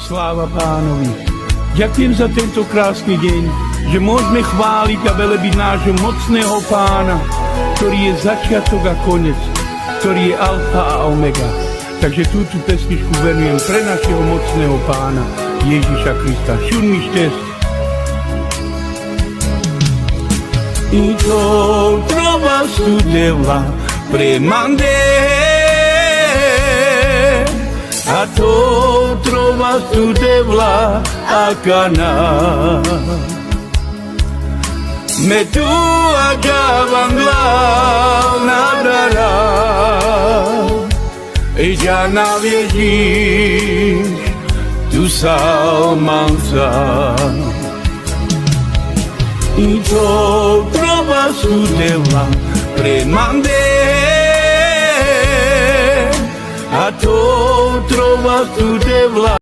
Sláva Pánovi. Ďakujem za tento krásny deň, že môžeme chváliť a velebiť nášho mocného Pána, ktorý je začiatok a koniec, ktorý je alfa a omega. Takže túto pesničku venujem pre našeho mocného Pána Ježiša Krista. Šur mi štest. I to trova studeva premande, a to trova studevla a cana. Me tu acaban glavna brara, e già na viegiš tu salmanza. I to trova studeva premande, a to trova studevla